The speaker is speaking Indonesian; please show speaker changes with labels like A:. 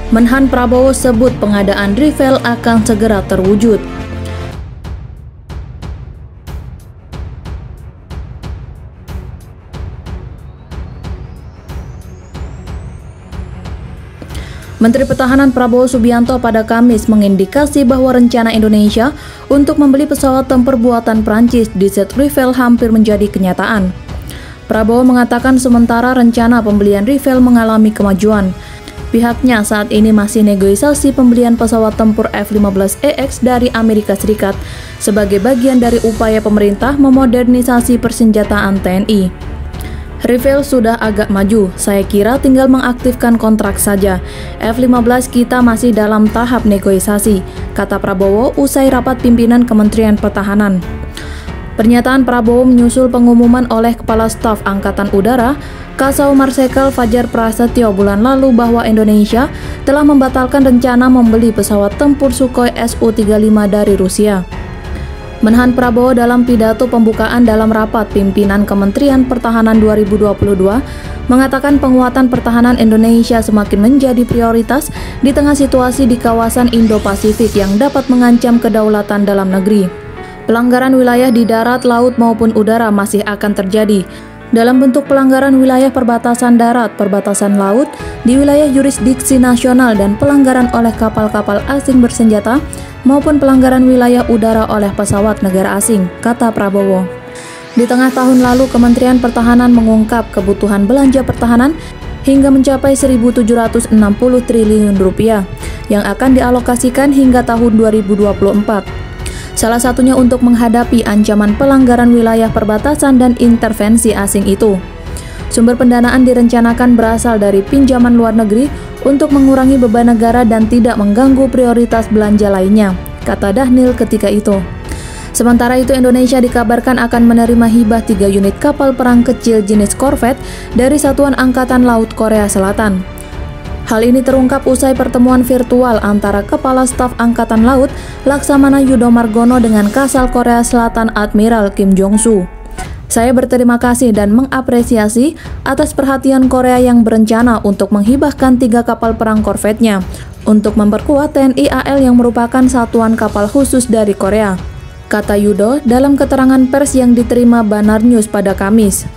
A: Menhan Prabowo sebut pengadaan Rifle akan segera terwujud. Menteri Pertahanan Prabowo Subianto pada Kamis mengindikasi bahwa rencana Indonesia untuk membeli pesawat tempur buatan Prancis Desert Rifle hampir menjadi kenyataan. Prabowo mengatakan sementara rencana pembelian Rifle mengalami kemajuan. Pihaknya saat ini masih negosiasi pembelian pesawat tempur F-15EX dari Amerika Serikat sebagai bagian dari upaya pemerintah memodernisasi persenjataan TNI. Rifle sudah agak maju, saya kira tinggal mengaktifkan kontrak saja. F-15 kita masih dalam tahap negosiasi, kata Prabowo usai rapat pimpinan Kementerian Pertahanan. Pernyataan Prabowo menyusul pengumuman oleh Kepala Staf Angkatan Udara, Kasau Marsikal Fajar Prasetyo bulan lalu bahwa Indonesia telah membatalkan rencana membeli pesawat tempur Sukhoi Su-35 dari Rusia. Menhan Prabowo dalam pidato pembukaan dalam rapat pimpinan Kementerian Pertahanan 2022 mengatakan penguatan pertahanan Indonesia semakin menjadi prioritas di tengah situasi di kawasan Indo-Pasifik yang dapat mengancam kedaulatan dalam negeri. Pelanggaran wilayah di darat, laut maupun udara masih akan terjadi dalam bentuk pelanggaran wilayah perbatasan darat, perbatasan laut, di wilayah yurisdiksi nasional dan pelanggaran oleh kapal-kapal asing bersenjata maupun pelanggaran wilayah udara oleh pesawat negara asing, kata Prabowo. Di tengah tahun lalu, Kementerian Pertahanan mengungkap kebutuhan belanja pertahanan hingga mencapai 1.760 triliun rupiah yang akan dialokasikan hingga tahun 2024. Salah satunya untuk menghadapi ancaman pelanggaran wilayah perbatasan dan intervensi asing itu. Sumber pendanaan direncanakan berasal dari pinjaman luar negeri untuk mengurangi beban negara dan tidak mengganggu prioritas belanja lainnya, kata Dhanil ketika itu. Sementara itu, Indonesia dikabarkan akan menerima hibah 3 unit kapal perang kecil jenis korvet dari Satuan Angkatan Laut Korea Selatan. Hal ini terungkap usai pertemuan virtual antara Kepala Staf Angkatan Laut Laksamana Yudo Margono dengan Kasal Korea Selatan Admiral Kim Jong-soo. Saya berterima kasih dan mengapresiasi atas perhatian Korea yang berencana untuk menghibahkan 3 kapal perang korvetnya untuk memperkuat TNI AL yang merupakan satuan kapal khusus dari Korea, kata Yudo dalam keterangan pers yang diterima Banar News pada Kamis.